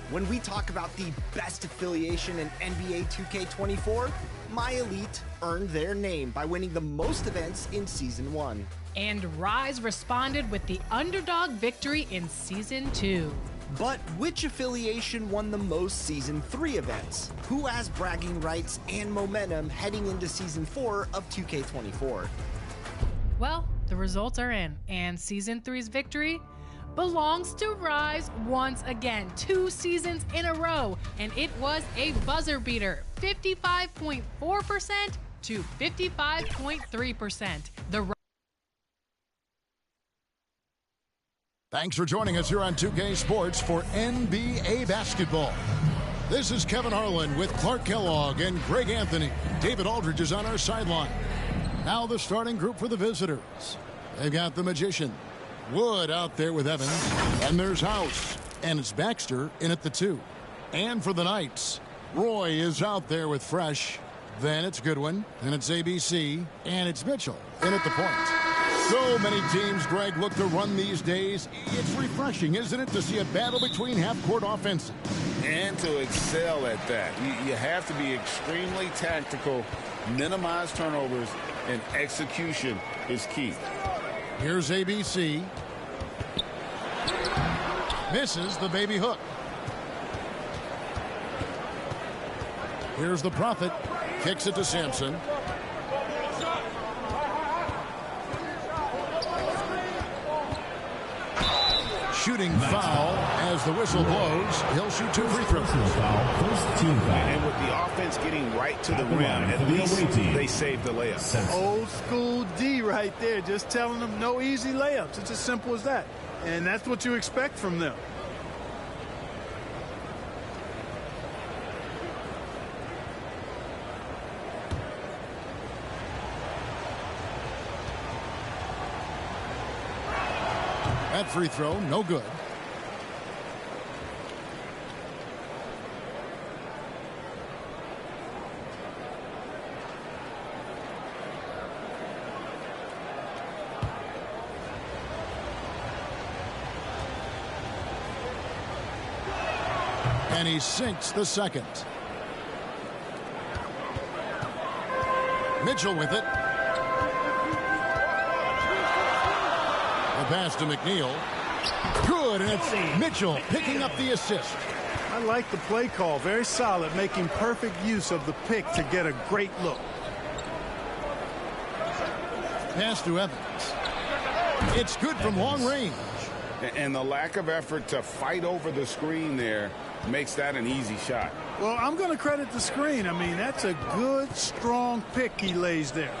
When we talk about the best affiliation in NBA 2K24, My Elite earned their name by winning the most events in Season 1. And Rise responded with the underdog victory in Season 2. But which affiliation won the most Season 3 events? Who has bragging rights and momentum heading into Season 4 of 2K24? Well, the results are in, and Season 3's victory belongs to Rise once again, 2 seasons in a row, and it was a buzzer beater, 55.4% to 55.3%. Thanks for joining us here on 2K Sports for NBA basketball. This is Kevin Harlan with Clark Kellogg and Greg Anthony. David Aldridge is on our sideline. Now the starting group for the visitors. They've got the Magician, Wood out there with Evans, and there's House, and it's Baxter in at the 2. And for the Knights, Roy is out there with Fresh, then it's Goodwin, then it's ABC, and it's Mitchell in at the point. So many teams, Greg, look to run these days. It's refreshing, isn't it, to see a battle between half-court offenses? And to excel at that. You have to be extremely tactical, minimize turnovers, and execution is key. Here's ABC. Misses the baby hook. Here's the Prophet. Kicks it to Sampson. Shooting foul as the whistle blows. He'll shoot 2 free throws. And with the offense getting right to the rim, at least they saved the layup. Old school D right there, just telling them no easy layups. It's as simple as that. And that's what you expect from them. That free throw, no good. And he sinks the second. Mitchell with it. The pass to McNeil. Good, and it's Mitchell picking up the assist. I like the play call. Very solid, making perfect use of the pick to get a great look. Pass to Evans. It's good from long range. And the lack of effort to fight over the screen there makes that an easy shot. Well, I'm going to credit the screen. I mean, that's a good, strong pick he lays there.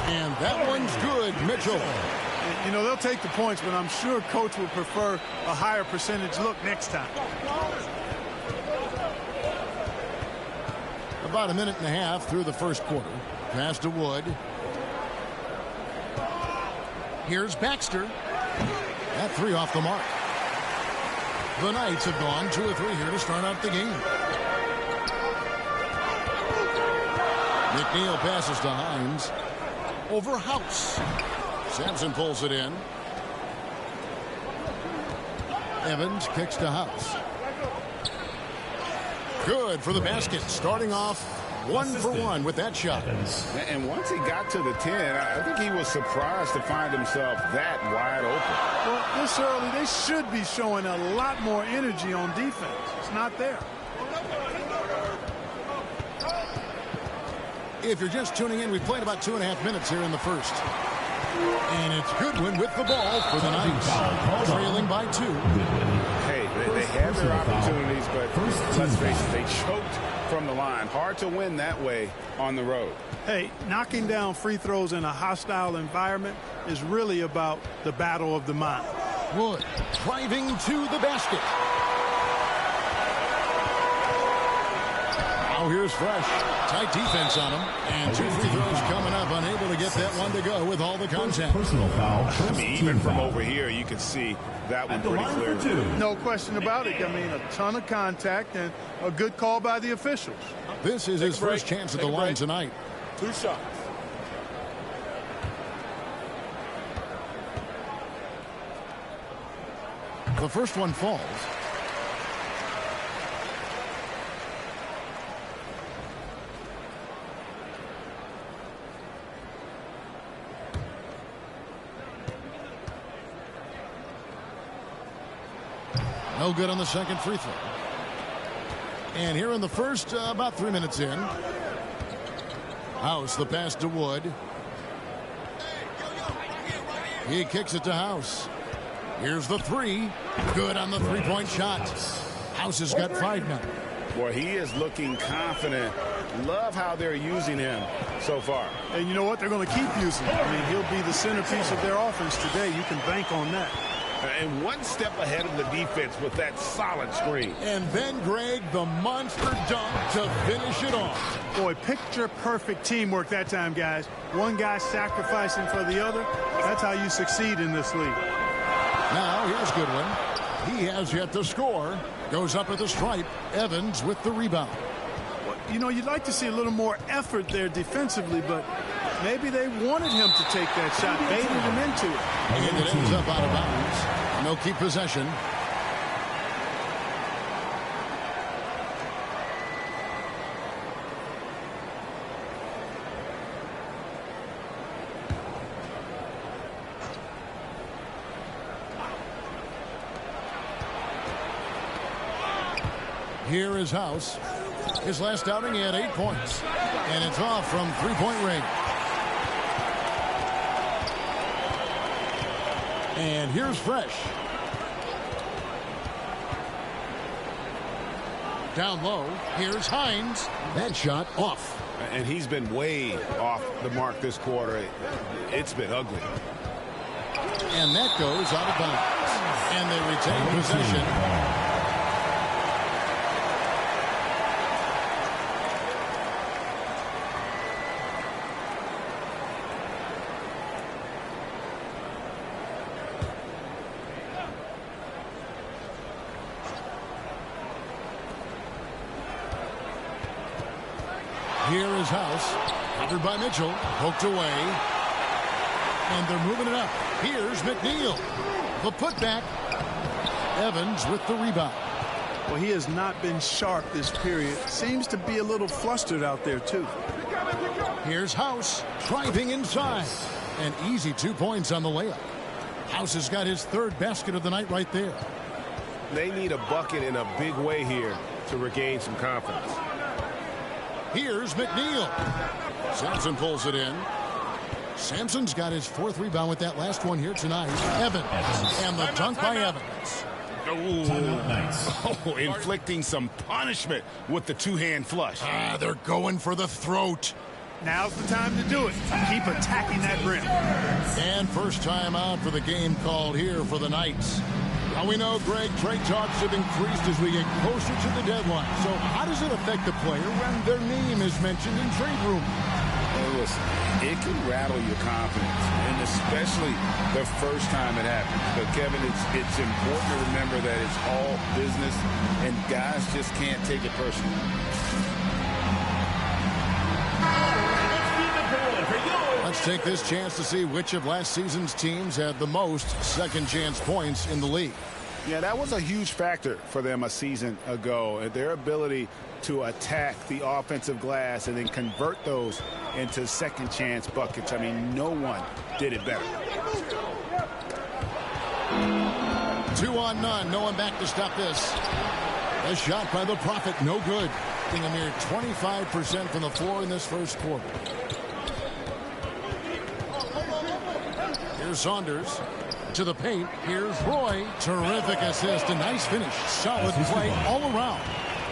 And that one's good, Mitchell. You know, they'll take the points, but I'm sure Coach would prefer a higher percentage look next time. About a minute and a half through the first quarter. Pass to Wood. Here's Baxter. That 3 off the mark. The Knights have gone 2 of 3 here to start out the game. McNeil passes to Hines. Over House. Sampson pulls it in. Evans kicks to House. Good for the basket. Starting off 1 for 1 with that shot. And once he got to the 10, I think he was surprised to find himself that wide open. Well, this early, they should be showing a lot more energy on defense. It's not there. If you're just tuning in, we played about 2.5 minutes here in the first. And it's Goodwin with the ball for the Knights. Trailing by 2. Hey, they had their opportunities, but let's face it, they choked from the line. Hard to win that way on the road. Hey, knocking down free throws in a hostile environment is really about the battle of the mind. Wood driving to the basket. Now here's Fresh. Tight defense on him. And 2 free throws coming up. Unable to get that one to go with all the contact. Personal foul. I mean, even from over here, you can see that one pretty clear. No question about it. I mean, a ton of contact and a good call by the officials. This is his first chance at the line tonight. 2 shots. The first one falls. No good on the second free throw. And here in the first, about 3 minutes in. House, the pass to Wood. He kicks it to House. Here's the three. Good on the three-point shot. House has got 5 now. Boy, he is looking confident. Love how they're using him so far. And you know what? They're going to keep using him. I mean, he'll be the centerpiece of their offense today. You can bank on that. And one step ahead of the defense with that solid screen. And then, Greg, the monster dunk to finish it off. Boy, picture-perfect teamwork that time, guys. One guy sacrificing for the other. That's how you succeed in this league. Now, here's Goodwin. He has yet to score. Goes up at the stripe. Evans with the rebound. Well, you know, you'd like to see a little more effort there defensively, but maybe they wanted him to take that shot, baited him into it. And it ends up out of bounds. No keep possession. Here is House. His last outing, he had 8 points. And it's off from three-point range. And here's Fresh. Down low, here's Hines. That shot off. And he's been way off the mark this quarter. It's been ugly. And that goes out of bounds. And they retain possession. Here is House. Covered by Mitchell. Poked away. And they're moving it up. Here's McNeil. The putback. Evans with the rebound. Well, he has not been sharp this period. Seems to be a little flustered out there, too. Here's House. Driving inside. And easy 2 points on the layup. House has got his 3rd basket of the night right there. They need a bucket in a big way here to regain some confidence. Here's McNeil. Sampson pulls it in. Sampson's got his 4th rebound with that last one here tonight. Evans. And the dunk by Evans. Oh, inflicting some punishment with the two-hand flush. They're going for the throat. Now's the time to do it. Keep attacking that rim. And first time out for the game called here for the Knights. Now we know, Greg, trade talks have increased as we get closer to the deadline. So how does it affect the player when their name is mentioned in trade room? Hey, listen, it can rattle your confidence, and especially the first time it happens. But, Kevin, it's important to remember that it's all business, and guys just can't take it personally. Let's take this chance to see which of last season's teams had the most second chance points in the league. Yeah, that was a huge factor for them a season ago. Their ability to attack the offensive glass and then convert those into second chance buckets. I mean, no one did it better. 2 on none. No one back to stop this. A shot by the Prophet. No good. Getting a mere 25% from the floor in this first quarter. Here's Saunders to the paint. Here's Roy. Terrific assist. A nice finish. Solid play all around.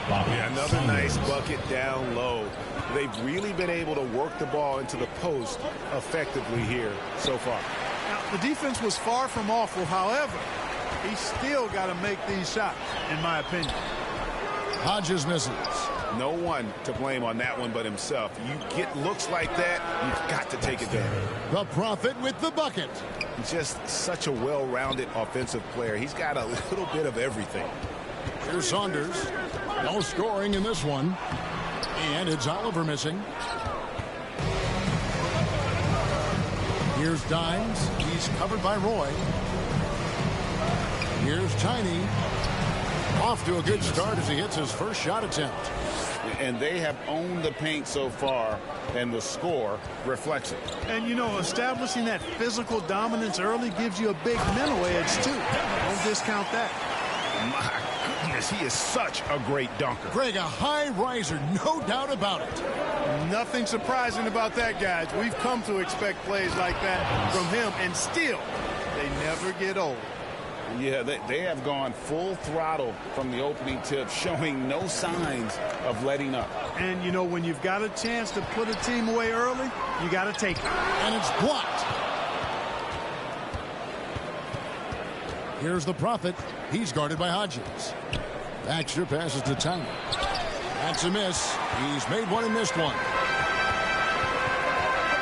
Yeah, another nice bucket down low. They've really been able to work the ball into the post effectively here so far. Now, the defense was far from awful. However, he's still got to make these shots, in my opinion. Hodges misses. No one to blame on that one but himself. You get looks like that, you've got to take advantage. The Prophet with the bucket. Just such a well-rounded offensive player. He's got a little bit of everything. Here's Saunders. No scoring in this one. And it's Oliver missing. Here's Dimes. He's covered by Roy. Here's Tiny. Off to a good start as he hits his first shot attempt. And they have owned the paint so far, and the score reflects it. And, you know, establishing that physical dominance early gives you a big mental edge, too. Don't discount that. My goodness, he is such a great dunker. Greg, a high riser, no doubt about it. Nothing surprising about that, guys. We've come to expect plays like that from him, and still, they never get old. Yeah, they have gone full throttle from the opening tip, showing no signs of letting up. And, you know, when you've got a chance to put a team away early, you got to take it. And it's blocked. Here's the Prophet. He's guarded by Hodges. Baxter passes to Tyler. That's a miss. He's made one and missed one.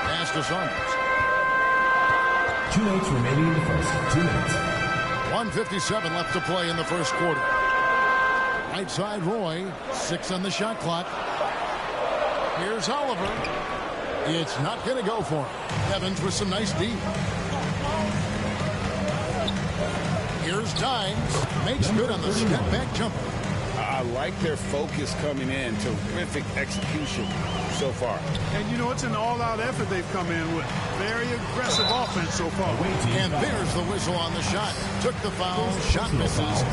Pass to Saunders. 2 minutes remaining in the first. 2 minutes. 1:57 left to play in the first quarter. Right side, Roy. 6 on the shot clock. Here's Oliver. It's not going to go for him. Evans with some nice D. Here's Dimes. Makes good on the step-back jumper. I like their focus coming in. Terrific execution so far. And, you know, it's an all-out effort they've come in with. Very aggressive offense so far. And there's the whistle on the shot. Took the foul. Shot misses.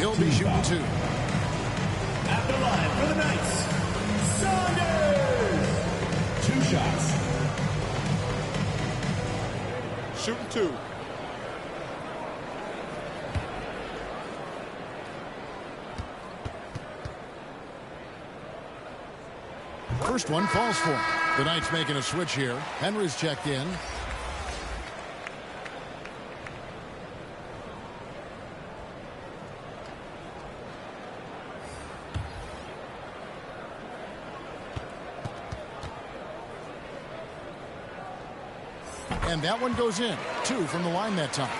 He'll be shooting 2. At the line for the Knights, Saunders. 2 shots. Shooting 2. First one falls for him. The Knights making a switch here. Henry's checked in. And that one goes in. 2 from the line that time.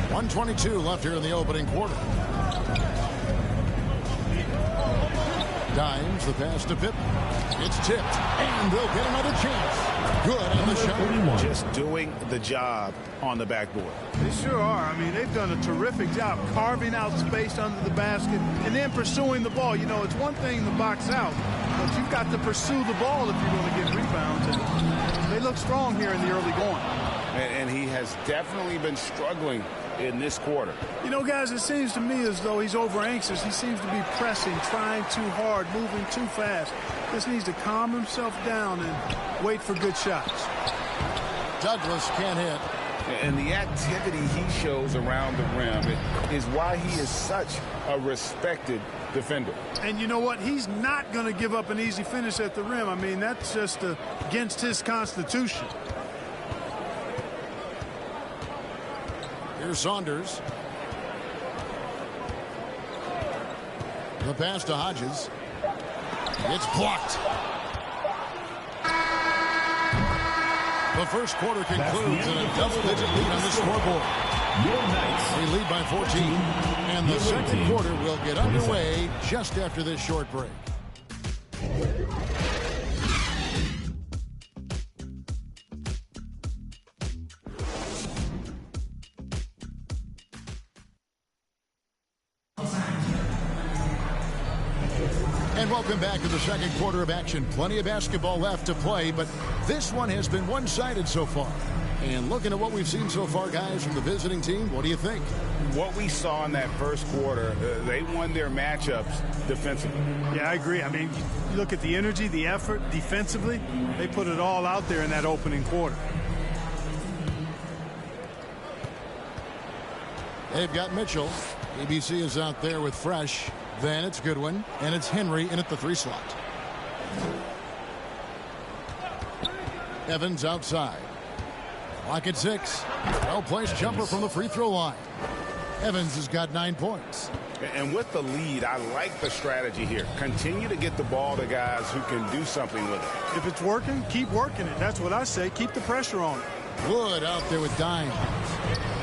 1:22 left here in the opening quarter. Dimes, the pass to Pippen. It's tipped, and they'll get another chance. Good on the shot. Just doing the job on the backboard. They sure are. I mean, they've done a terrific job carving out space under the basket and then pursuing the ball. You know, it's one thing to box out, but you've got to pursue the ball if you're going to get rebounds. And they look strong here in the early going. And he has definitely been struggling in this quarter. You know, guys, it seems to me as though he's over anxious. He seems to be pressing, trying too hard, moving too fast. Just needs to calm himself down and wait for good shots. Douglas can't hit. And the activity he shows around the rim is why he is such a respected defender. And you know what? He's not going to give up an easy finish at the rim. I mean, that's just against his constitution. Here's Saunders. The pass to Hodges. It's blocked. The first quarter concludes in a double-digit lead on the scoreboard. They lead by 14. And the second quarter will get underway just after this short break. And welcome back to the second quarter of action. Plenty of basketball left to play, but this one has been one-sided so far. And looking at what we've seen so far, guys, from the visiting team, what do you think? What we saw in that first quarter, they won their matchups defensively. Yeah, I agree. I mean, you look at the energy, the effort defensively, they put it all out there in that opening quarter. They've got Mitchell. ABC is out there with Fresh. Then it's Goodwin, and it's Henry in at the 3 slot. Evans outside. Clock at 6. Well-placed jumper from the free throw line. Evans has got 9 points. And with the lead, I like the strategy here. Continue to get the ball to guys who can do something with it. If it's working, keep working it. That's what I say. Keep the pressure on it. Wood out there with Dimes.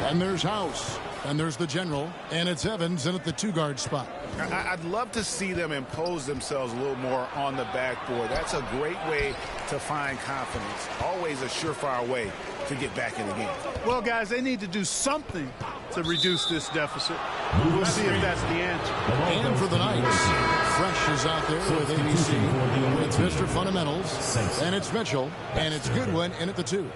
And there's House. And there's the general. And it's Evans in at the 2-guard spot. I'd love to see them impose themselves a little more on the backboard. That's a great way to find confidence. Always a surefire way to get back in the game. Well, guys, they need to do something to reduce this deficit. We'll see if that's the answer. And for the Knights, Fresh is out there with ABC. It's Mr. Fundamentals. And it's Mitchell. And it's Goodwin in at the 2.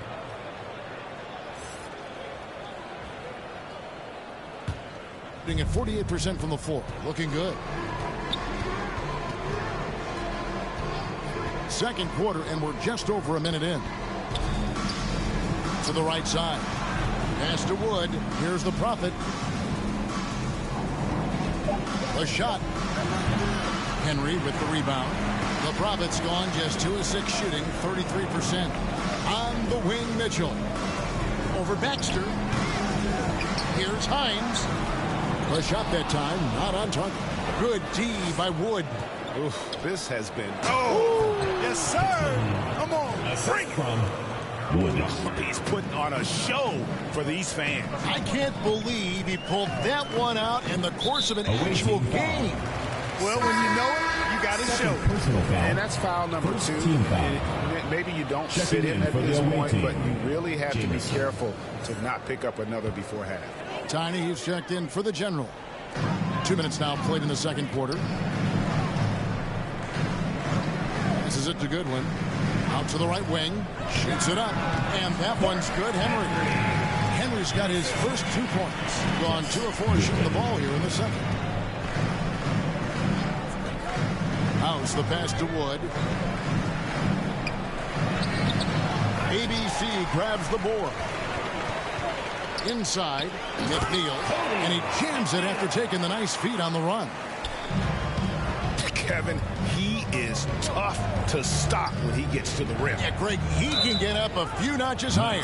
Shooting at 48% from the floor. Looking good. Second quarter, and we're just over a minute in. To the right side. Pass to Wood. Here's the Prophet. The shot. Henry with the rebound. The Prophet's gone just 2 of 6 shooting, 33%. On the wing, Mitchell. Over Baxter. Here's Hines. The shot that time, not on target. Good D by Wood. Oof, this has been... Oh, yes, sir. Come on. Bring it. From Wood. He's putting on a show for these fans. I can't believe he pulled that one out in the course of an actual game. Well, when you know it, you got to show it. Personal foul. And that's foul number 2. Team foul. And maybe you don't Checking sit in in at for this the away point, team. but you really have to be Jamison. careful to not pick up another before half. Tiny, he's checked in for the General. 2 minutes now played in the second quarter. This is it to Goodwin. Out to the right wing. Shoots it up. And that one's good. Henry's got his first 2 points. Gone 2 of 4 shooting the ball here in the second. House the pass to Wood. ABC grabs the board. Inside, McNeil, and he jams it after taking the nice feed on the run. Kevin, he is tough to stop when he gets to the rim. Yeah, Greg, he can get up a few notches higher.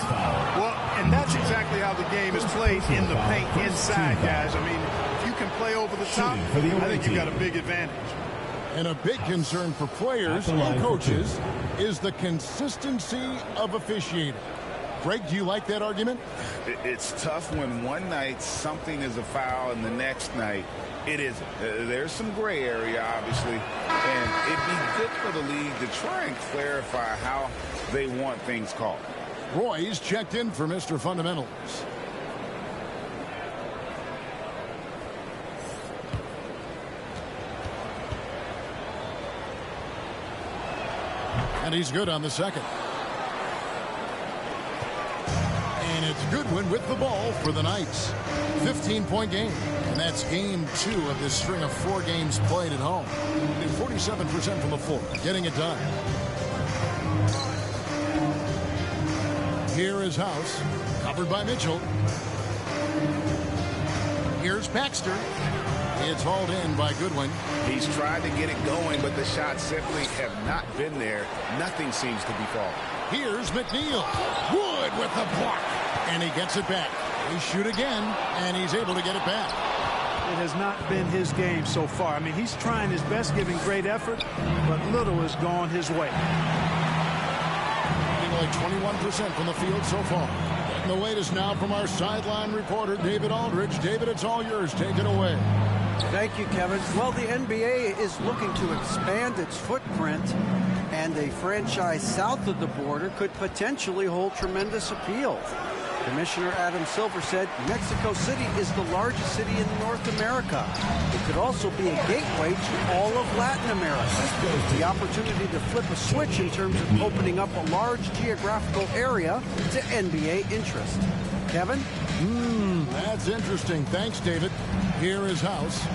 Well, and that's exactly how the game is played in the paint inside, guys. I mean, if you can play over the top, for the I away think you've got a team. big advantage. And a big concern for players At the line and for coaches is the consistency of officiating. Greg, do you like that argument? It's tough when one night something is a foul and the next night it isn't. There's some gray area, obviously, and it'd be good for the league to try and clarify how they want things called. Roy's checked in for Mr. Fundamentals. And he's good on the second. And it's Goodwin with the ball for the Knights. 15-point game. And that's game 2 of this string of 4 games played at home. 47% from the floor. Getting it done. Here is House. Covered by Mitchell. Here's Baxter. It's hauled in by Goodwin. He's tried to get it going, but the shots simply have not been there. Nothing seems to be falling. Here's McNeil. Wood with the block. And he gets it back. He shoot again, and he's able to get it back. It has not been his game so far. I mean, he's trying his best, giving great effort, but little has gone his way. Like 21% from the field so far. And the latest now from our sideline reporter, David Aldridge. David, it's all yours. Take it away. Thank you, Kevin. Well, the NBA is looking to expand its footprint, and a franchise south of the border could potentially hold tremendous appeal. Commissioner Adam Silver said Mexico City is the largest city in North America. It could also be a gateway to all of Latin America. The opportunity to flip a switch in terms of opening up a large geographical area to NBA interest. Kevin? That's interesting. Thanks, David. Here is House.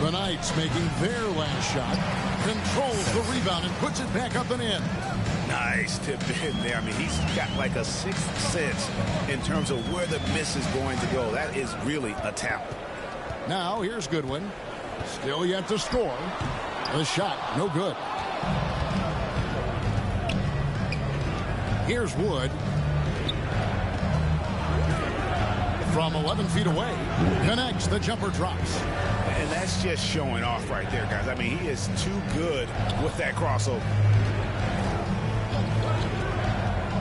The Knights making their last shot. Controls the rebound and puts it back up and in. Nice tip in there. I mean, he's got like a sixth sense in terms of where the miss is going to go. That is really a talent. Now, here's Goodwin. Still yet to score. The shot, no good. Here's Wood. From 11 feet away. Connects, the jumper drops. And that's just showing off right there, guys. I mean, he is too good with that crossover.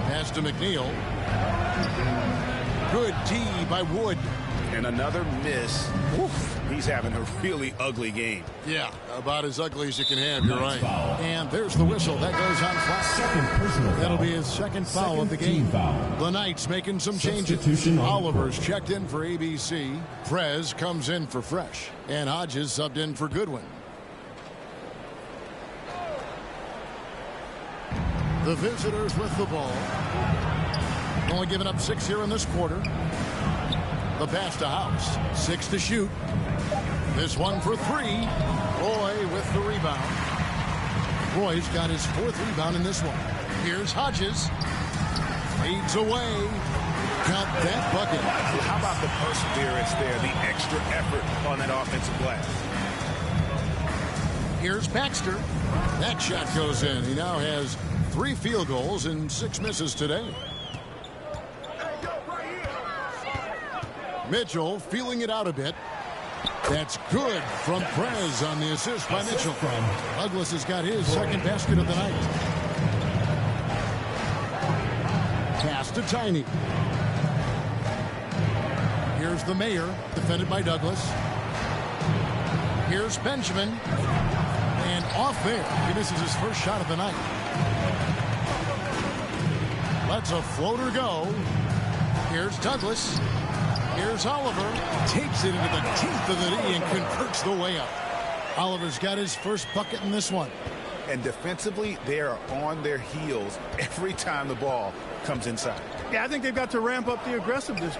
Pass to McNeil. Good D by Wood. And another miss. Oof, he's having a really ugly game. Yeah, about as ugly as you can have, you're right. And there's the whistle. That goes on flat. Second personal foul. That'll be his second foul of the game. Team foul. The Knights making some changes. Substitution on the Oliver's checked in for ABC. Prez comes in for Fresh. And Hodges subbed in for Goodwin. The visitors with the ball. Only giving up 6 here in this quarter. The pass to House. 6 to shoot. This one for 3. Roy with the rebound. Roy's got his 4th rebound in this one. Here's Hodges. Fades away. Count that bucket. How about the perseverance there, the extra effort on that offensive glass? Here's Baxter. That shot goes in. He now has 3 field goals and 6 misses today. Mitchell feeling it out a bit. That's good from Prez on the assist by Mitchell. Douglas has got his 2nd basket of the night. Pass to Tiny. Here's the Mayor, defended by Douglas. Here's Benjamin. And off there. He misses his 1st shot of the night. Lets a floater go. Here's Douglas. Here's Oliver. Takes it into the teeth of the knee and converts the way up. Oliver's got his 1st bucket in this one. And defensively, they are on their heels every time the ball comes inside. Yeah, I think they've got to ramp up the aggressiveness.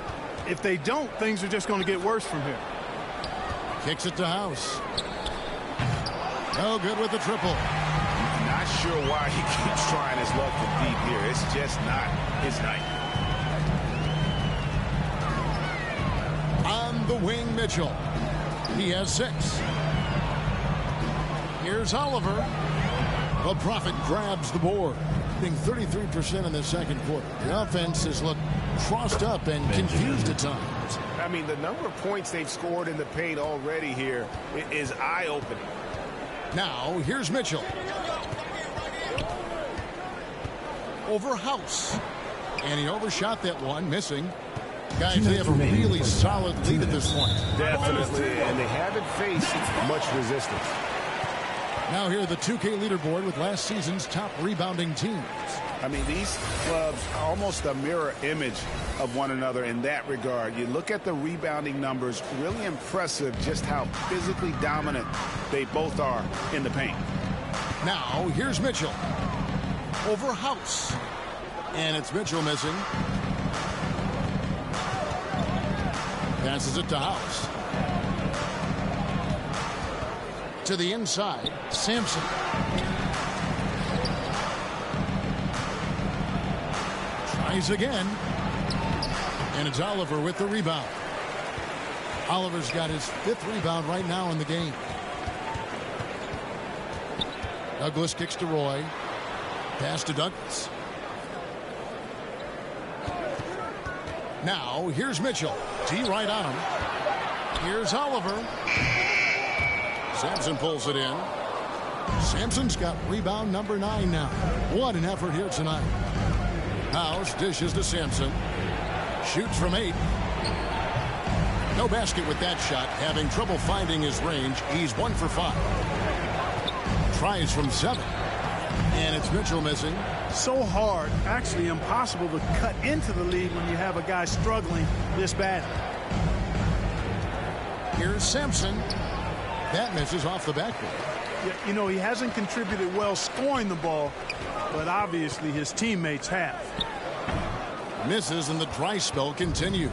If they don't, things are just going to get worse from here. Kicks it to House. No good with the triple. Not sure why he keeps trying his luck from deep here. It's just not his night. On the wing, Mitchell. He has 6. Here's Oliver. The Prophet grabs the board, being 33% in the 2nd quarter. The offense has looked crossed up and confused at times. I mean, the number of points they've scored in the paint already here is eye-opening. Now, here's Mitchell. Over House. And he overshot that one, missing. Guys, they have a really solid lead at this point. Definitely, and they haven't faced much resistance. Now here, the 2K leaderboard with last season's top rebounding teams. I mean, these clubs are almost a mirror image of one another in that regard. You look at the rebounding numbers, really impressive just how physically dominant they both are in the paint. Now, here's Mitchell. Over House. And it's Mitchell missing. Passes it to House. To the inside, Sampson. Tries again. And it's Oliver with the rebound. Oliver's got his 5th rebound right now in the game. Douglas kicks to Roy. Pass to Douglas. Now, here's Mitchell. T right on him. Here's Oliver. Sampson pulls it in. Sampson's got rebound number 9 now. What an effort here tonight. House dishes to Sampson. Shoots from 8. No basket with that shot. Having trouble finding his range. He's 1 for 5. Tries from 7. And it's Mitchell missing. So hard, actually impossible to cut into the lead when you have a guy struggling this badly. Here's Sampson. That misses off the backboard. Yeah, you know, he hasn't contributed well scoring the ball, but obviously his teammates have. Misses and the dry spell continues.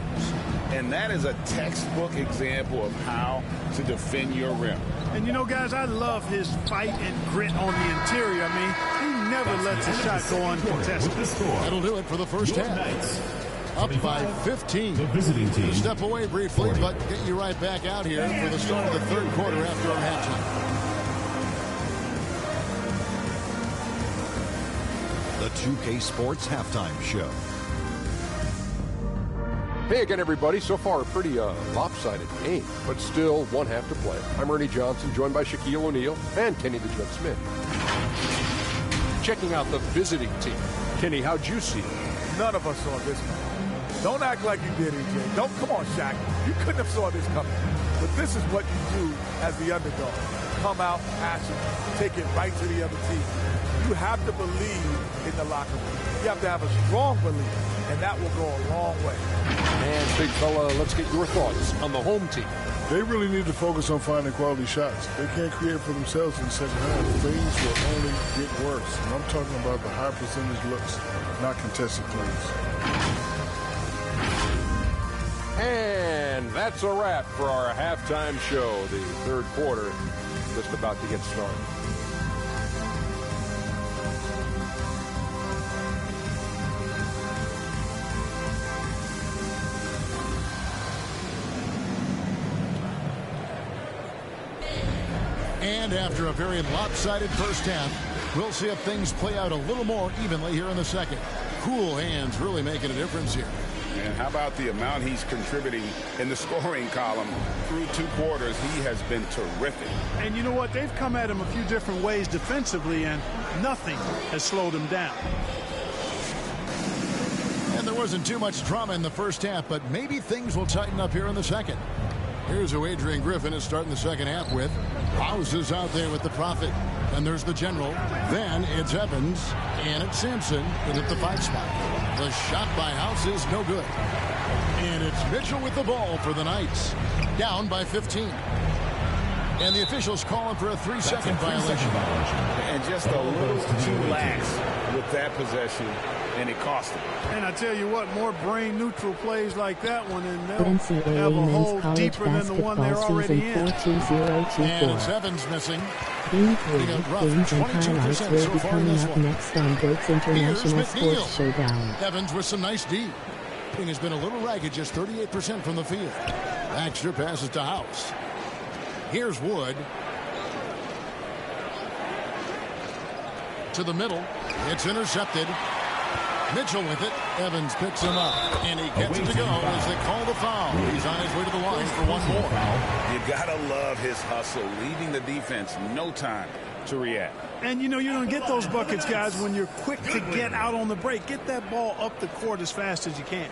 And that is a textbook example of how to defend your rim. And you know, guys, I love his fight and grit on the interior. I mean, he never lets a shot go uncontested. That'll do it for the first half. Up by 15. The visiting team. We'll step away briefly, but get you right back out here for the start of the 3rd quarter after our halftime. The 2K Sports Halftime Show. Hey again, everybody. So far, a pretty lopsided game, but still 1 half to play. I'm Ernie Johnson, joined by Shaquille O'Neal and Kenny the Jet Smith. Checking out the visiting team. Kenny, how'd you see it? None of us saw this coming. Don't act like you did, EJ. Don't, come on, Shaq. You couldn't have saw this coming. But this is what you do as the underdog. Come out, passion, take it right to the other team. You have to believe in the locker room. You have to have a strong belief, and that will go a long way. And, big fella, let's get your thoughts on the home team. They really need to focus on finding quality shots. They can't create for themselves in the second half. Things will only get worse. And I'm talking about the high percentage looks, not contested plays. And that's a wrap for our halftime show. The third quarter just about to get started. And after a very lopsided first half, we'll see if things play out a little more evenly here in the second. Cool hands really making a difference here. And how about the amount he's contributing in the scoring column through 2 quarters? He has been terrific. And you know what? They've come at him a few different ways defensively, and nothing has slowed him down. And there wasn't too much drama in the first half, but maybe things will tighten up here in the second. Here's who Adrian Griffin is starting the second half with. House is out there with the Prophet. And there's the General. Then it's Evans. And it's Sampson in at the 5 spot. The shot by House is no good. And it's Mitchell with the ball for the Knights. Down by 15. And the officials calling for a 3-second violation. And just a little too lax with that possession, and it cost him. And I tell you what, more brain-neutral plays like that one, and they'll NCAA have a Men's hole College deeper than the one they're Basketball already Season in. 42024. And it's Evans missing. These games and highlights will be coming up next on Bert's International Sports Showdown. Evans with some nice D. King has been a little ragged, just 38% from the field. Baxter passes to House. Here's Wood. To the middle. It's intercepted. Mitchell with it. Evans picks him up. And he gets it to go as they call the foul. He's on his way to the line for one more. You gotta love his hustle, leaving the defense no time to react. And you know, you're going to get those buckets, guys, when you're quick to get out on the break. Get that ball up the court as fast as you can.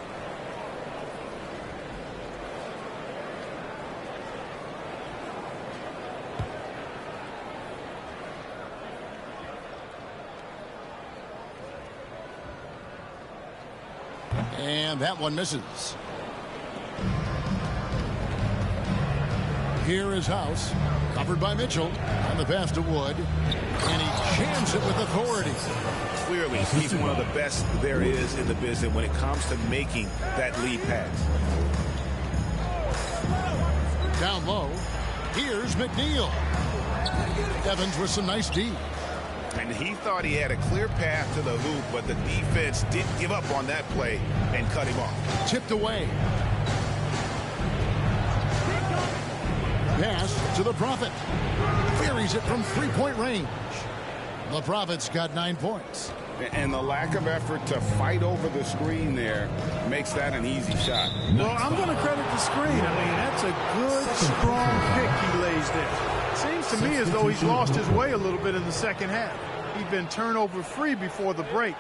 And that one misses. Here is House, covered by Mitchell, and the pass to Wood, and he jams it with authority. Clearly, he's one of the best there is in the business when it comes to making that lead pass. Down low, here's McNeil. Evans with some nice D. And he thought he had a clear path to the hoop, but the defense didn't give up on that play and cut him off. Tipped away. Pass to the Prophet. Buries it from 3-point range. The Prophet's got 9 points. And the lack of effort to fight over the screen there makes that an easy shot. Well, I'm going to credit the screen. I mean, that's a good, strong pick he lays there. Seems to me as though he's lost his way a little bit in the second half. He'd been turnover free before the break.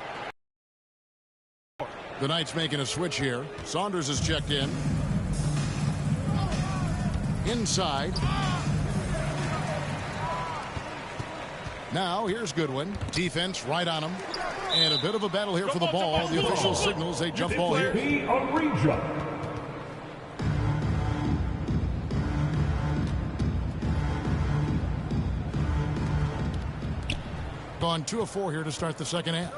The Knights making a switch here. Saunders is checked in. Inside. Now here's Goodwin. Defense right on him. And a bit of a battle here for the ball. The official signals a jump ball here. Gone 2 of 4 here to start the second half.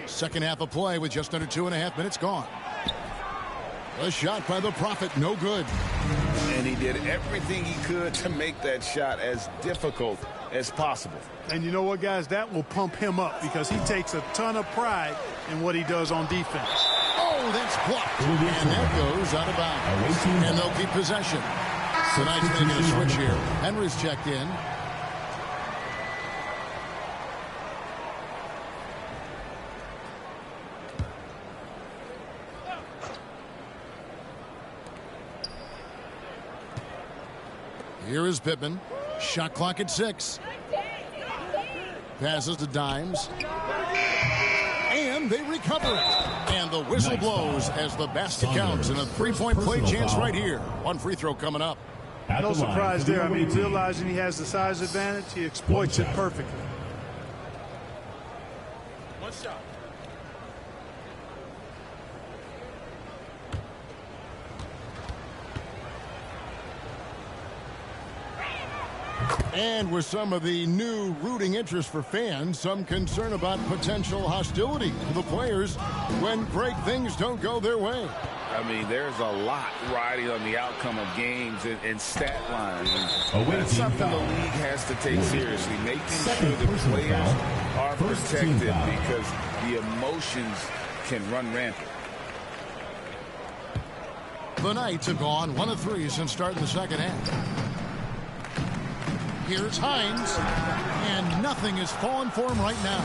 Second half of play with just under 2.5 minutes gone. A shot by the Prophet, no good. And he did everything he could to make that shot as difficult as possible. And you know what, guys? That will pump him up because he takes a ton of pride in what he does on defense. Oh, that's blocked. And that goes out of bounds. And they'll keep possession. Tonight's making a switch here. Henry's checked in. Here is Pittman. Shot clock at 6. Passes to Dimes. And they recover it. And the whistle blows as the basket counts. And a 3-point play chance right here. One free throw coming up. No surprise there. I mean, realizing he has the size advantage, he exploits it perfectly. One shot. And with some of the new rooting interest for fans, some concern about potential hostility to the players when great things don't go their way. I mean, there's a lot riding on the outcome of games and stat lines. And that's something the league has to take seriously, making sure the players are protected because the emotions can run rampant. The Knights have gone 1 of 3 since starting the second half. Here's Hines, and nothing is falling for him right now.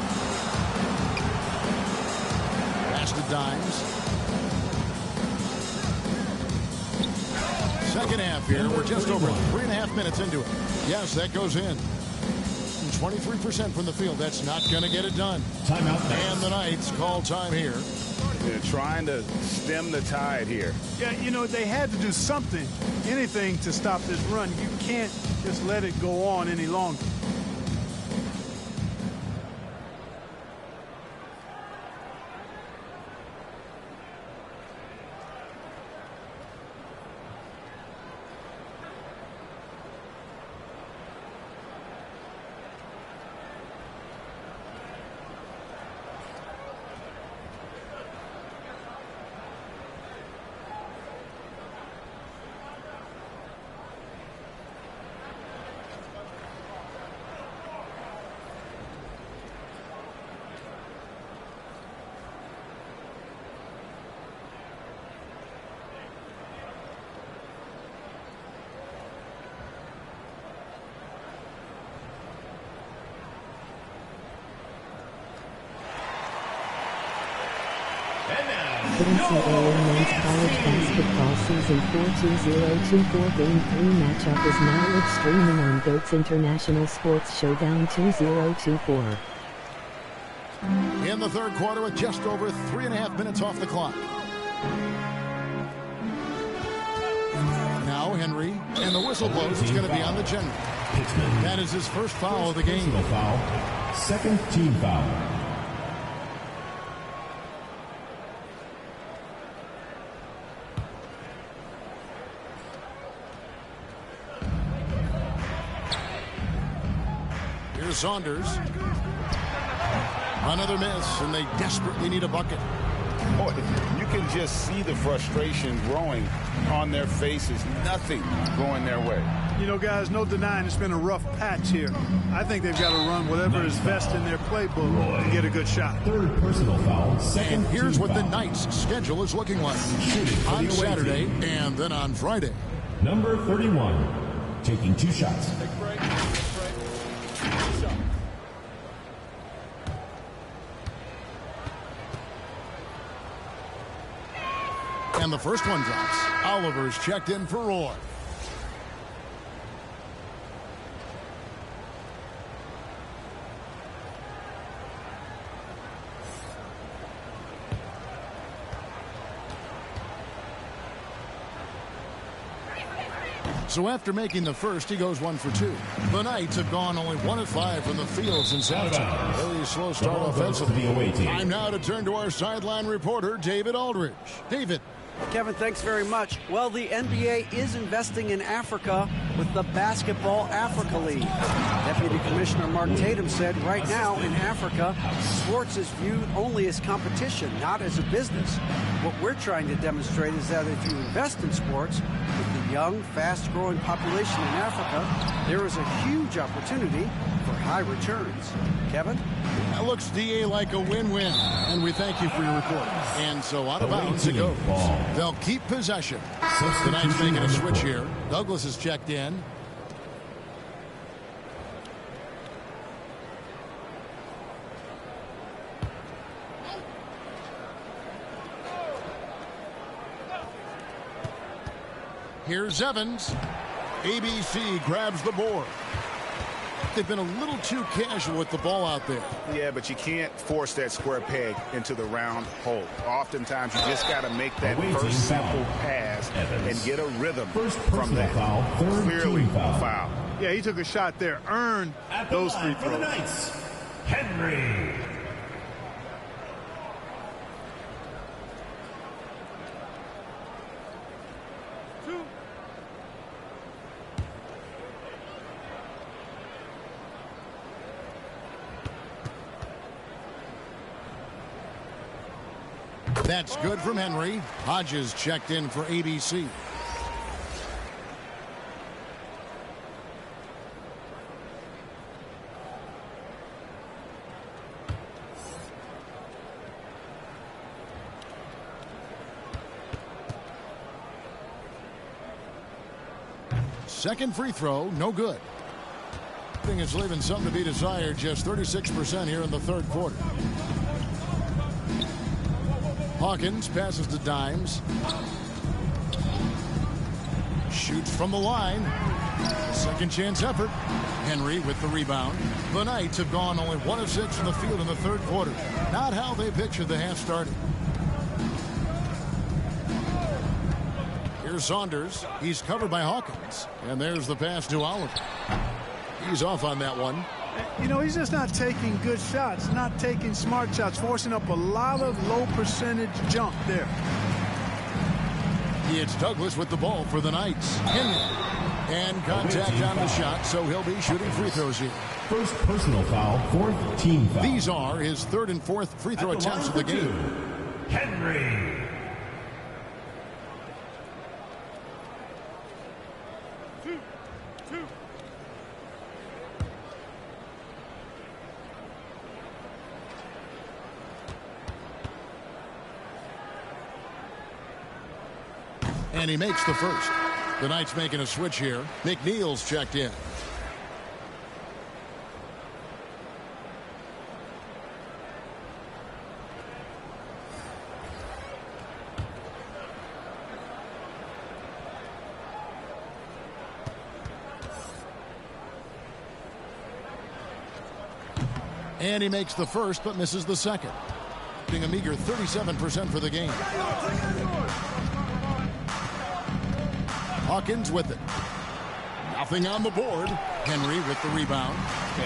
Pass to Dimes. Second half here. We're just over 3.5 minutes into it. Yes, that goes in. 23% from the field. That's not going to get it done. Timeout. And the Knights call time here. They're trying to stem the tide here. Yeah, you know, they had to do something, anything to stop this run. You can't just let it go on any longer. NCAA Men's College Basketball Season 4 2024 Game 3 matchup is now live streaming on GOAT's International Sports Showdown 2024. In the third quarter with just over 3.5 minutes off the clock. Now Henry, and the whistle blows. It's going to be on the general. That is his first foul of the game. Foul. Second team foul. Here's Saunders. Another miss, and they desperately need a bucket. Boy, you can just see the frustration growing on their faces. Nothing going their way. You know, guys, no denying it's been a rough patch here. I think they've got to run whatever is best in their playbook to get a good shot. Third personal foul. And here's what the Knights' schedule is looking like on Saturday and then on Friday. Number 31, taking 2 shots. And the first one drops. Oliver's checked in for Roy. So after making the first, he goes 1 for 2. The Knights have gone only 1 of 5 from the field since halftime. Very slow start offensively. Time now to turn to our sideline reporter, David Aldridge. David. Kevin, thanks very much. Well, the NBA is investing in Africa with the Basketball Africa League. Deputy Commissioner Mark Tatum said right now in Africa, sports is viewed only as competition, not as a business. What we're trying to demonstrate is that if you invest in sports, with the young, fast-growing population in Africa, there is a huge opportunity for high returns. Kevin? That looks, DA, like a win-win, and we thank you for your report. And so out of bounds it goes. They'll keep possession. The Knights making a switch here. Douglas is checked in. Here's Evans. ABC grabs the board. They've been a little too casual with the ball out there. Yeah, but you can't force that square peg into the round hole. Oftentimes, you just got to make that first simple pass and get a rhythm from that. Clearly a foul. Yeah, he took a shot there. Earned those free throws. Henry. That's good from Henry. Hodges checked in for ABC. Second free throw, no good. Thing is leaving something to be desired, just 36% here in the third quarter. Hawkins passes to Dimes. Shoots from the line. Second chance effort. Henry with the rebound. The Knights have gone only 1 of 6 from the field in the third quarter. Not how they pictured the half starting. Here's Saunders. He's covered by Hawkins. And there's the pass to Oliver. He's off on that one. You know, he's just not taking good shots, not taking smart shots, forcing up a lot of low percentage jump there. It's Douglas with the ball for the Knights. Henry. And contact on the shot, so he'll be shooting free throws here. First personal foul, fourth team foul. These are his third and fourth free throw attempts of the game. Henry. And he makes the first. The Knights making a switch here. McNeil's checked in. And he makes the first, but misses the second. Being a meager 37% for the game. Hawkins with it. Nothing on the board. Henry with the rebound.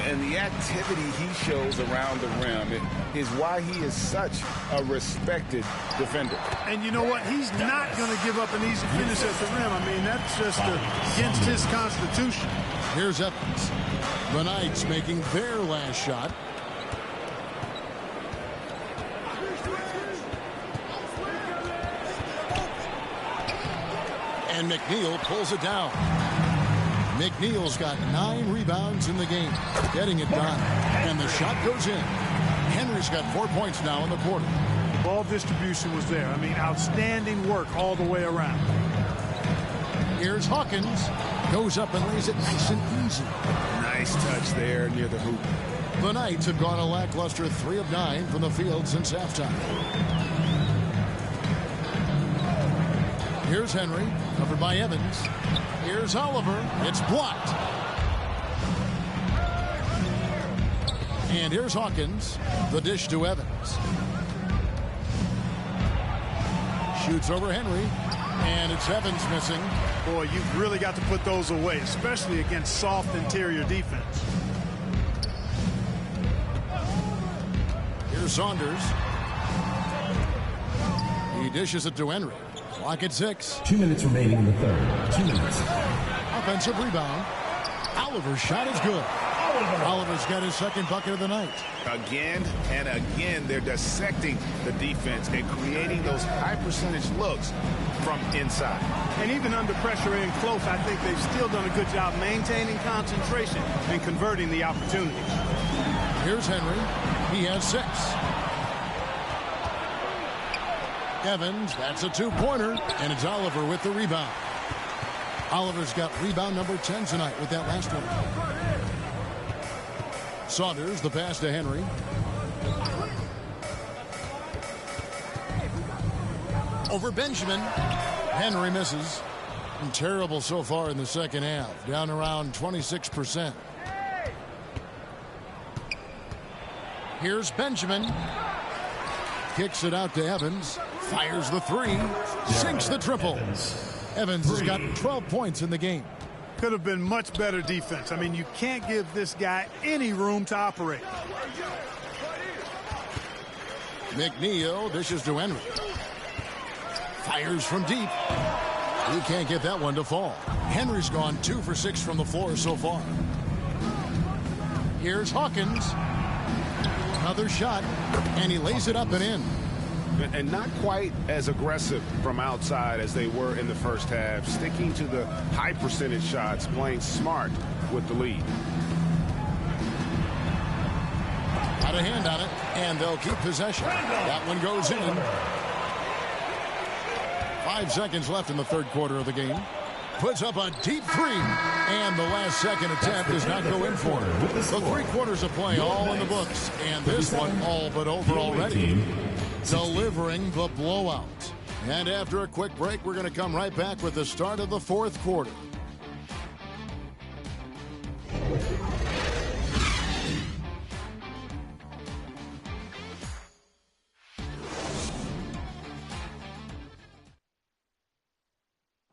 And the activity he shows around the rim is why he is such a respected defender. And you know what? He's not going to give up an easy finish at the rim. I mean, that's just against his constitution. Here's Evans. The Knights making their last shot. And McNeil pulls it down. McNeil's got 9 rebounds in the game, getting it done. And the shot goes in. Henry's got 4 points now in the quarter. Ball distribution was there. I mean, outstanding work all the way around. Here's Hawkins. Goes up and lays it nice and easy. Nice touch there near the hoop. The Knights have gone a lackluster 3 of 9 from the field since halftime. Here's Henry, covered by Evans. Here's Oliver. It's blocked. And here's Hawkins. The dish to Evans. Shoots over Henry. And it's Evans missing. Boy, you've really got to put those away, especially against soft interior defense. Here's Saunders. He dishes it to Henry. Clock at 6. 2 minutes remaining in the third. 2 minutes. Offensive rebound. Oliver's shot is good. Oliver's got his second bucket of the night. Again and again, they're dissecting the defense and creating those high percentage looks from inside. And even under pressure and close, I think they've still done a good job maintaining concentration and converting the opportunities. Here's Henry. He has 6. Evans, that's a 2-pointer, and it's Oliver with the rebound. Oliver's got rebound number 10 tonight with that last one. Saunders, the pass to Henry. Over Benjamin. Henry misses. And terrible so far in the second half, down around 26%. Here's Benjamin. Kicks it out to Evans. Fires the 3. Sinks the triple. Evans has got 12 points in the game. Could have been much better defense. I mean, you can't give this guy any room to operate. McNeil dishes to Henry. Fires from deep. He can't get that one to fall. Henry's gone 2 for 6 from the floor so far. Here's Hawkins. Another shot, and he lays it up and in. And not quite as aggressive from outside as they were in the first half, sticking to the high percentage shots, playing smart with the lead. Got a hand on it, and they'll keep possession. That one goes in. 5 seconds left in the third quarter of the game. Puts up a deep three, and the last second attempt does not go in for it. The 3 quarters of play all in the books, and this one all but over already. Delivering the blowout. And after a quick break, we're going to come right back with the start of the fourth quarter.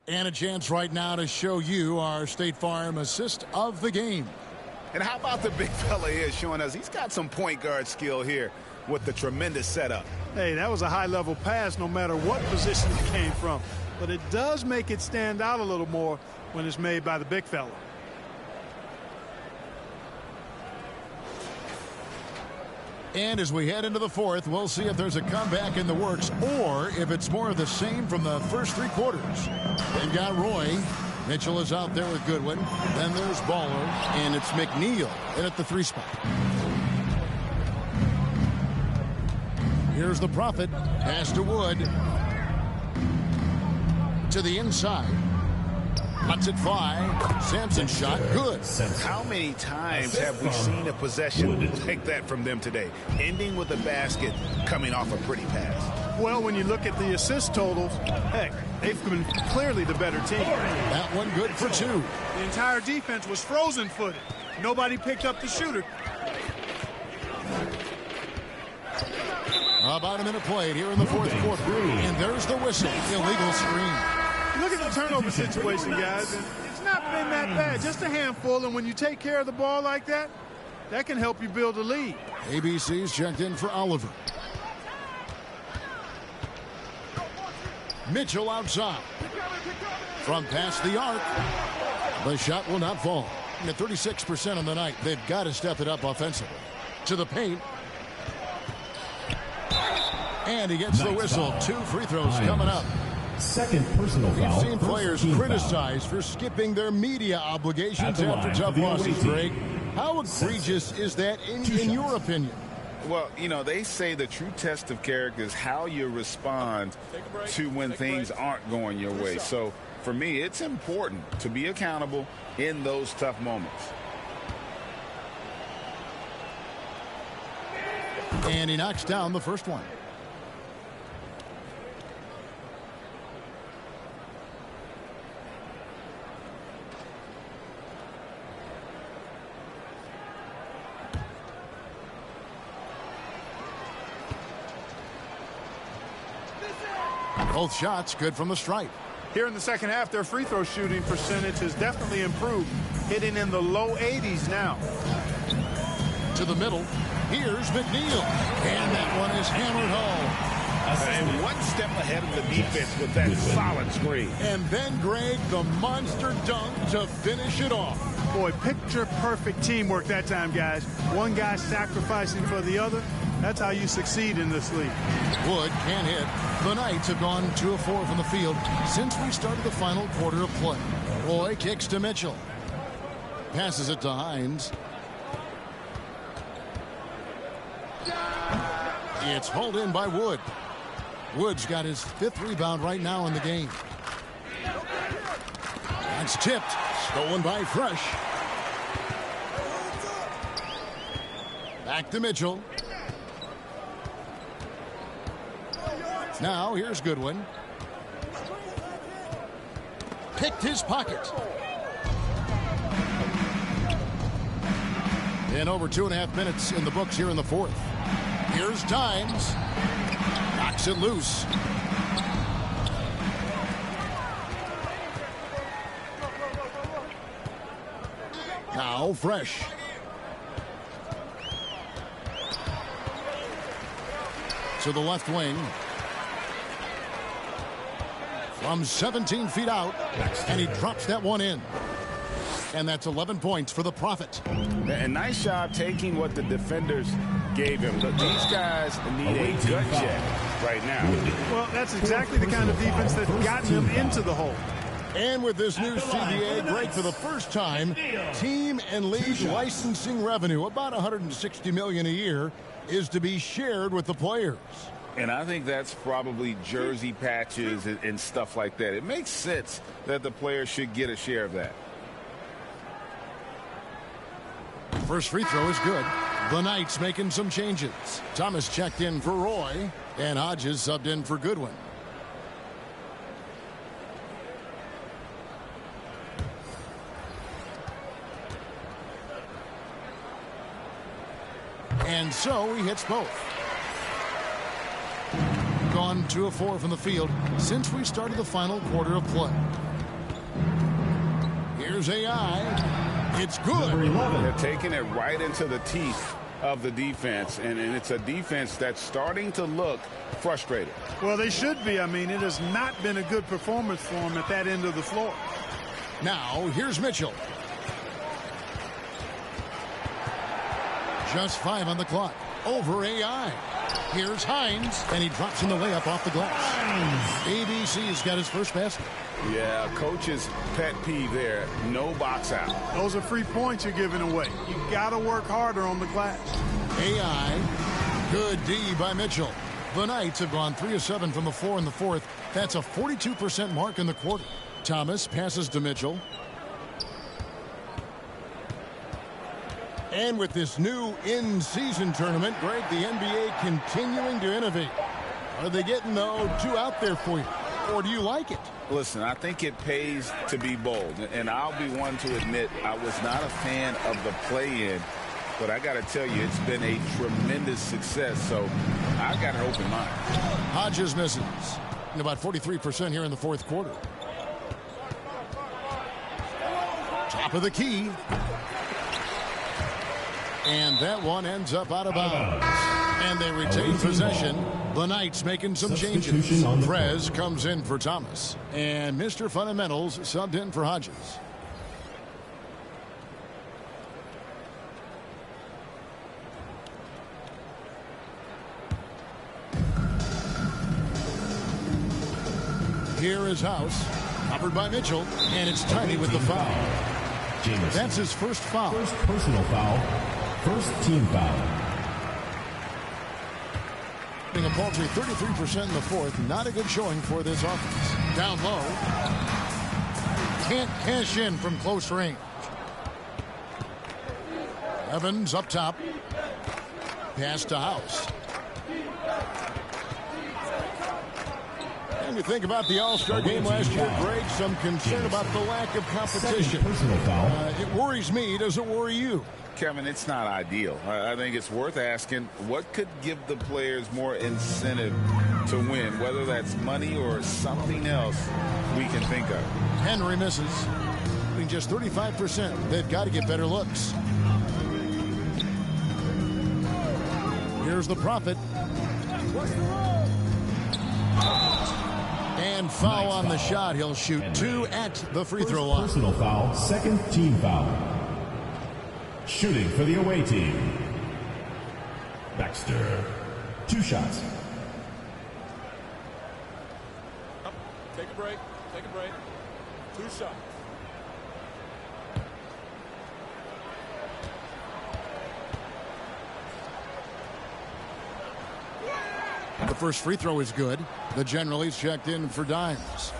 And a chance right now to show you our State Farm assist of the game. And how about the big fella here showing us he's got some point guard skill here with the tremendous setup. Hey, that was a high-level pass no matter what position it came from. But it does make it stand out a little more when it's made by the big fella. And as we head into the fourth, we'll see if there's a comeback in the works or if it's more of the same from the first 3 quarters. They've got Roy. Mitchell is out there with Goodwin. Then there's Baller, and it's McNeil in at the 3 spot. Here's the Prophet. Pass to Wood. To the inside. Lets it fly. Sampson shot. Good. How many times have we seen a possession like that from them today? Ending with a basket, coming off a pretty pass. Well, when you look at the assist totals, heck, they've been clearly the better team. That one good for 2. The entire defense was frozen-footed. Nobody picked up the shooter. About a minute played here in the fourth quarter. And there's the whistle. Illegal screen. Look at the turnover situation, guys. It's not been that bad. Just a handful, and when you take care of the ball like that, that can help you build a lead. ABC's checked in for Oliver. Mitchell outside. From past the arc. The shot will not fall. At 36% on the night, they've got to step it up offensively. To the paint. And he gets the whistle. 2 free throws coming up. Second personal foul. We've seen players criticized for skipping their media obligations after tough losses, Greg. How egregious is that in your opinion? Well, you know, they say the true test of character is how you respond to when things aren't going your way. So, for me, it's important to be accountable in those tough moments. And he knocks down the first one. Both shots good from the stripe. Here in the second half, their free throw shooting percentage has definitely improved, hitting in the low 80s now. To the middle. Here's McNeil. And that one is hammered home. And one step ahead of the defense with that solid screen. And then, Greg, the monster dunk to finish it off. Boy, picture-perfect teamwork that time, guys. One guy sacrificing for the other. That's how you succeed in this league. Wood can't hit. The Knights have gone 2 of 4 from the field since we started the final quarter of play. Roy kicks to Mitchell. Passes it to Hines. It's hauled in by Wood. Wood's got his 5th rebound right now in the game. That's tipped. Stolen by Fresh. Back to Mitchell. Now here's Goodwin. Picked his pocket. And over 2.5 minutes in the books here in the fourth. Here's Dimes. Knocks it loose. Now Fresh. To the left wing. From 17 feet out. And he drops that one in. And that's 11 points for the Prophet. And nice job taking what the defenders gave him. But these guys need a gut check. right now. Well, that's exactly the kind of defense that's gotten them into the hole. And with this new CBA, Greg, for the first time, team and league licensing revenue, about $160 million a year, is to be shared with the players. And I think that's probably jersey patches and stuff like that. It makes sense that the players should get a share of that. First free throw is good. The Knights making some changes. Thomas checked in for Roy, and Hodges subbed in for Goodwin. And so he hits both. Gone 2 of 4 from the field since we started the final quarter of play. Here's AI. It's good. They're taking it right into the teeth of the defense, and it's a defense that's starting to look frustrated. Well, they should be. I mean, it has not been a good performance for them at that end of the floor. Now, here's Mitchell. Just 5 on the clock. Over AI. Here's Hines, and he drops in the layup off the glass. ABC's got his first basket. Yeah, coach's pet peeve there. No box out. Those are free points you're giving away. You got to work harder on the glass. AI. Good D by Mitchell. The Knights have gone 3 of 7 from the floor in the fourth. That's a 42% mark in the quarter. Thomas passes to Mitchell. And with this new in-season tournament, Greg, the NBA continuing to innovate. Are they getting, though, too out there for you? Or do you like it? Listen, I think it pays to be bold. And I'll be one to admit I was not a fan of the play-in. But I got to tell you, it's been a tremendous success. So I got an open mind. Hodges misses. And about 43% here in the fourth quarter. Top of the key. And that one ends up out of bounds. And they retain possession. The Knights making some changes. Prez comes in for Thomas. And Mr. Fundamentals subbed in for Hodges. Here is House. Covered by Mitchell. And it's Tiny with the foul. Jamison. That's his first foul. First personal foul. First team foul. A paltry 33% in the fourth. Not a good showing for this offense. Down low. Can't cash in from close range. Evans up top. Pass to House. And you think about the All-Star game last year, Greg, some concern about the lack of competition. It worries me. Does it worry you? Kevin, it's not ideal. I think it's worth asking what could give the players more incentive to win, whether that's money or something else we can think of. Henry misses. Being just 35%, they've got to get better looks. Here's the Prophet. And foul on the shot. He'll shoot 2 at the free throw line. Personal foul, second team foul. Shooting for the away team. Baxter. 2 shots. Take a break. Take a break. 2 shots. The first free throw is good. The generally's checked in for Dimes.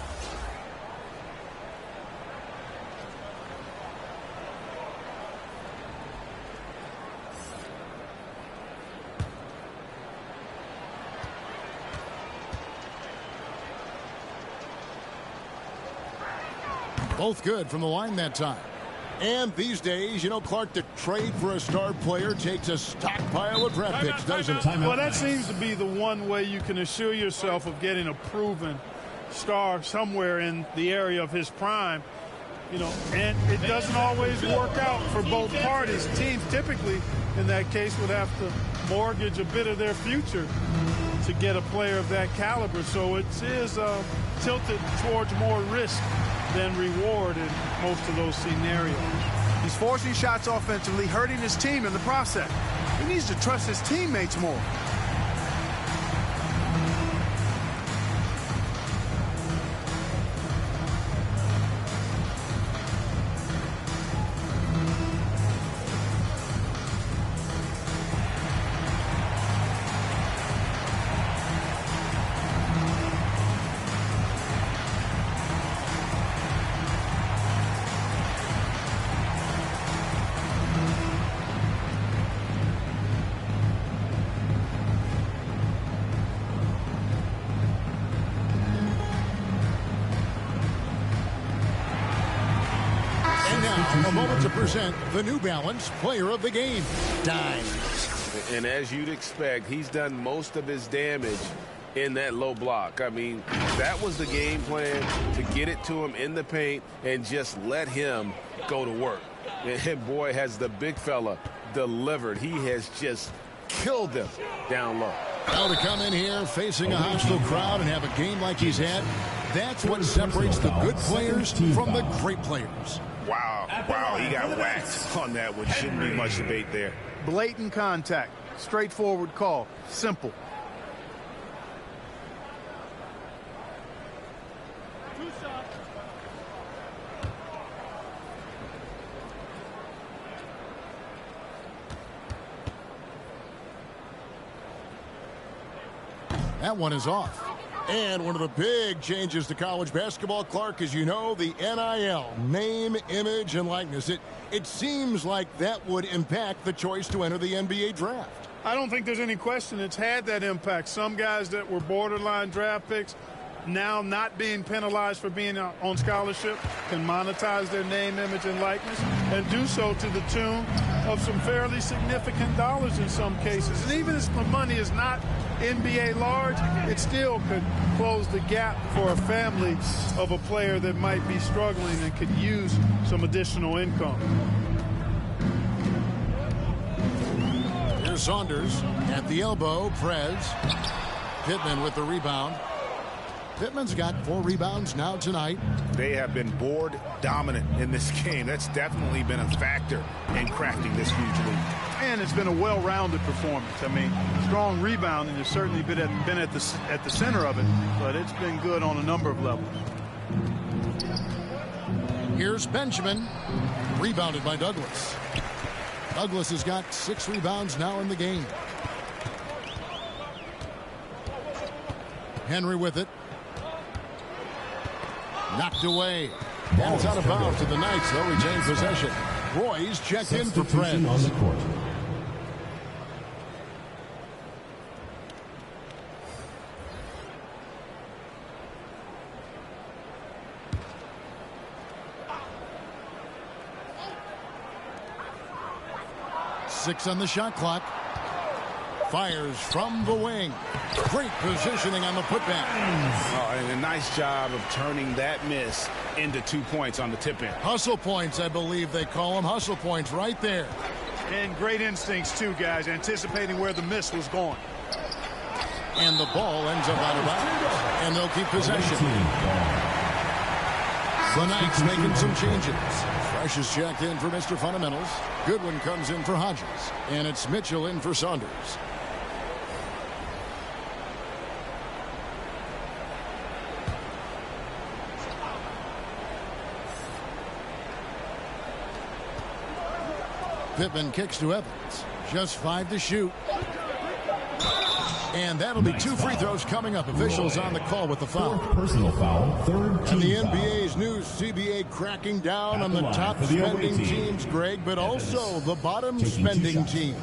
Both good from the line that time. And these days, you know, Clark, the trade for a star player takes a stockpile of draft picks, doesn't it? Well, that seems to be the one way you can assure yourself of getting a proven star somewhere in the area of his prime. You know, and it doesn't always work out for both parties. Teams typically, in that case, would have to mortgage a bit of their future to get a player of that caliber. So it is tilted towards more risk than reward in most of those scenarios. He's forcing shots offensively, hurting his team in the process. He needs to trust his teammates more. A moment to present the New Balance Player of the Game, Dimes. And as you'd expect, he's done most of his damage in that low block. I mean, that was the game plan, to get it to him in the paint and just let him go to work. And boy, has the big fella delivered. He has just killed them down low. Now to come in here facing a hostile crowd and have a game like he's had, that's what separates the good players from the great players. Wow, he got whacked on that one. Shouldn't be much debate there. Blatant contact. Straightforward call. Simple. That one is off. And one of the big changes to college basketball, Clark, as you know, the NIL, name, image, and likeness. It seems like that would impact the choice to enter the NBA draft. I don't think there's any question it's had that impact. Some guys that were borderline draft picks now not being penalized for being on scholarship can monetize their name, image, and likeness and do so to the tune of some fairly significant dollars in some cases. And even if the money is not NBA large, it still could close the gap for a family of a player that might be struggling and could use some additional income. Here's Saunders at the elbow. Prez. Pittman with the rebound. Pittman's got 4 rebounds now tonight. They have been board dominant in this game. That's definitely been a factor in crafting this huge lead. And it's been a well-rounded performance. I mean, strong rebounding has certainly been at the center of it, but it's been good on a number of levels. Here's Benjamin, rebounded by Douglas. Douglas has got 6 rebounds now in the game. Henry with it. Knocked away. And it's out of bounds to the Knights. They'll retain possession. Roy's checked in for Prez. On the court. Six on the shot clock. Fires from the wing. Great positioning on the putback. Oh, and a nice job of turning that miss into 2 points on the tip-in. Hustle points, I believe they call them. Hustle points right there. And great instincts, too, guys, anticipating where the miss was going. And the ball ends up out of bounds. And they'll keep possession. The Knights making some changes. Fresh is checked in for Mr. Fundamentals. Goodwin comes in for Hodges. And it's Mitchell in for Saunders. Pittman kicks to Evans. Just 5 to shoot. And that'll be 2 free throws coming up. Officials on the call with the foul. Personal foul, third team. And the foul. NBA's new CBA cracking down on the top spending teams, Greg, but also the bottom spending teams.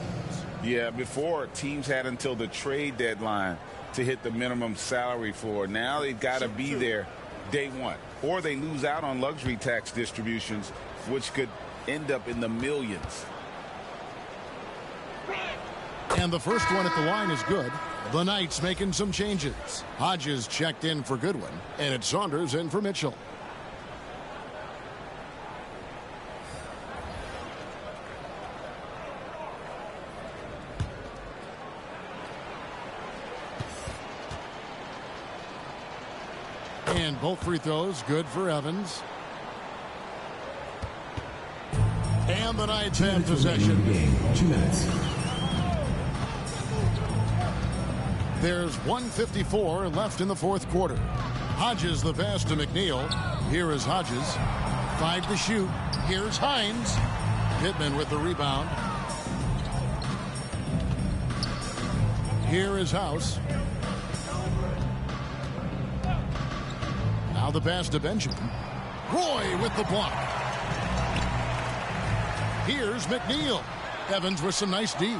Yeah, before teams had until the trade deadline to hit the minimum salary floor. Now they've got to be there day one, or they lose out on luxury tax distributions, which could end up in the millions. And the first one at the line is good. The Knights making some changes. Hodges checked in for Goodwin, and it's Saunders in for Mitchell. And both free throws good for Evans. And the Knights have possession. 2 minutes. There's 1:54 left in the fourth quarter. Hodges the pass to McNeil. Here is Hodges. 5 to shoot. Here's Hines. Pittman with the rebound. Here is House. Now the pass to Benjamin. Roy with the block. Here's McNeil. Evans with some nice D.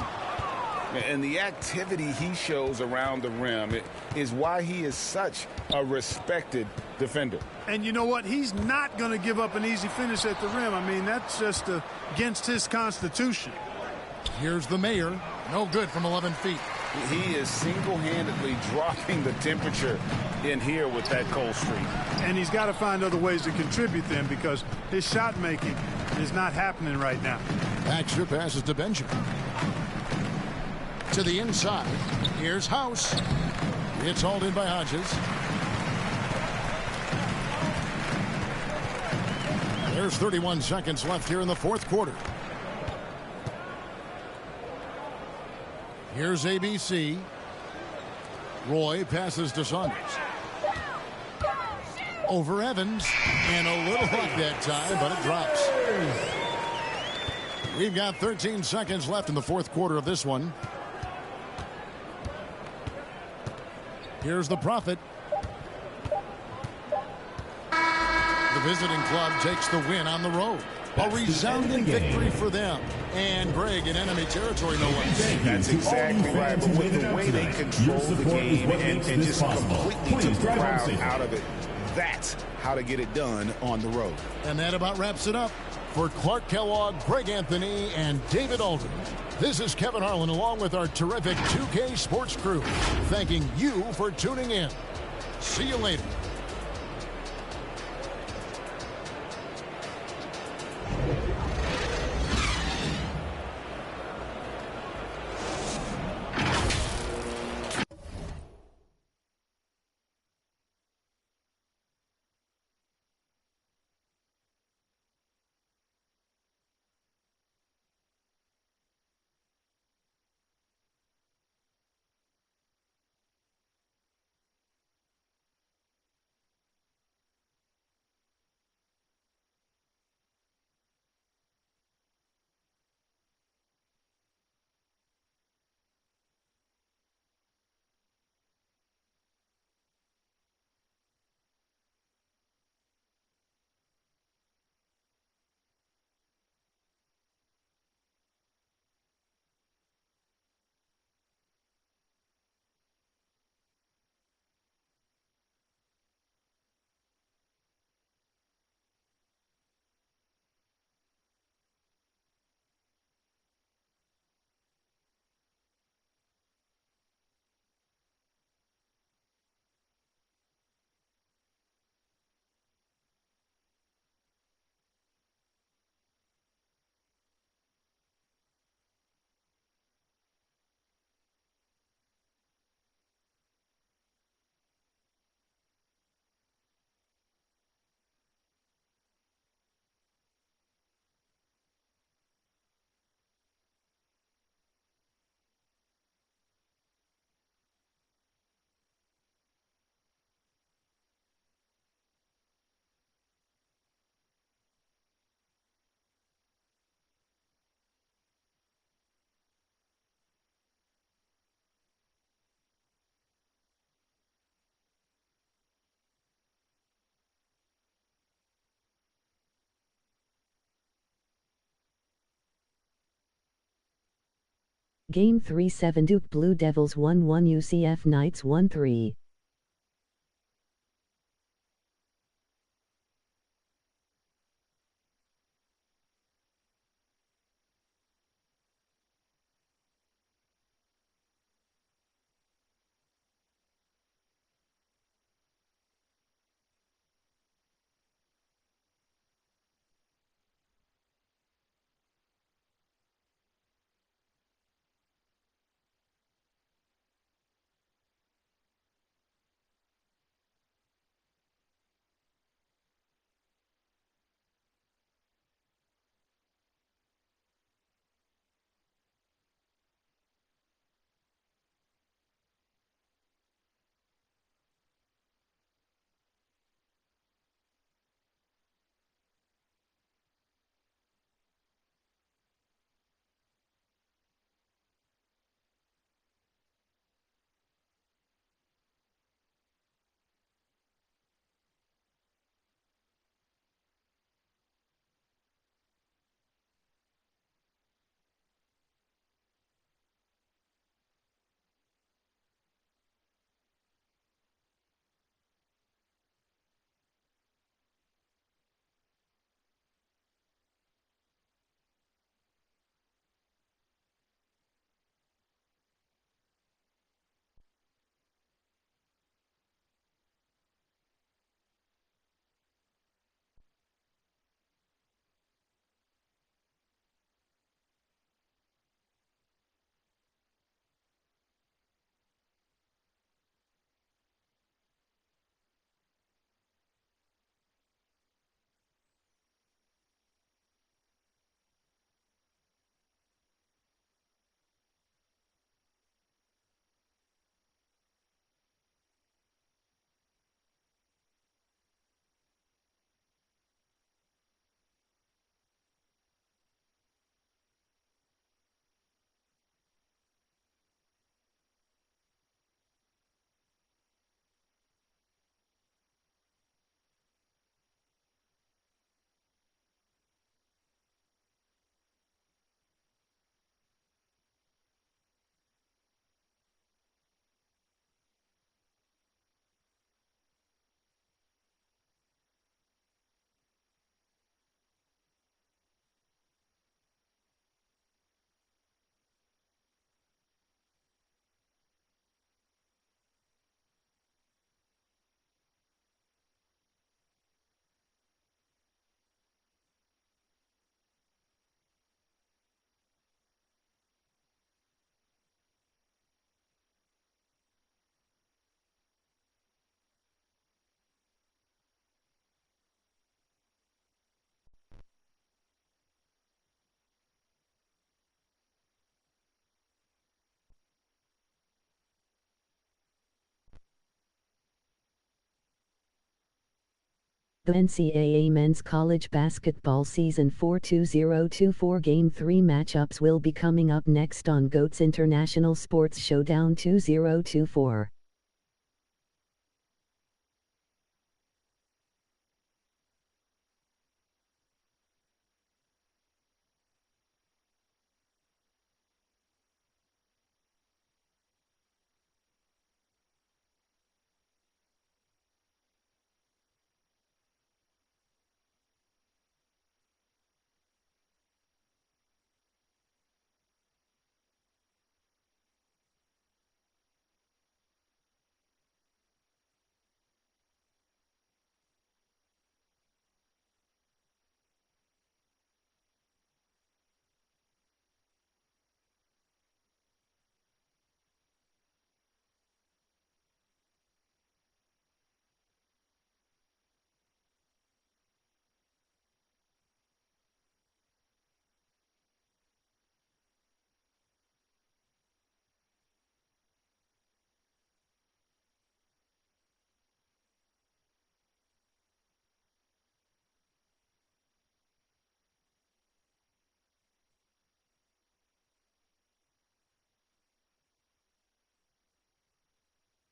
And the activity he shows around the rim is why he is such a respected defender. And you know what? He's not going to give up an easy finish at the rim. I mean, that's just against his constitution. Here's the mayor. No good from 11 feet. He is single-handedly dropping the temperature in here with that cold streak. And he's got to find other ways to contribute them because his shot making is not happening right now. Baxter passes to Benjamin. To the inside. Here's House. It's hauled in by Hodges. There's 31 seconds left here in the fourth quarter. Here's ABC. Roy passes to Saunders. Over Evans. And a little luck that time, but it drops. We've got 13 seconds left in the fourth quarter of this one. Here's the Prophet. The visiting club takes the win on the road. A resounding victory for them. And Greg in enemy territory, no less. That's exactly right. But with the way they control the game and just completely took the crowd out of it, that's how to get it done on the road. And that about wraps it up. For Clark Kellogg, Greg Anthony, and David Aldridge, this is Kevin Harlan along with our terrific 2K Sports crew, thanking you for tuning in. See you later. Game 3-7 Duke Blue Devils 1-1 UCF Knights 1-3. The NCAA Men's College Basketball Season 4 2024 Game 3 matchups will be coming up next on GOAT's International Sports Showdown 2024.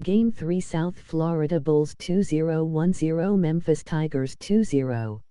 Game 3 South Florida Bulls 2-0 1-0 Memphis Tigers 2-0.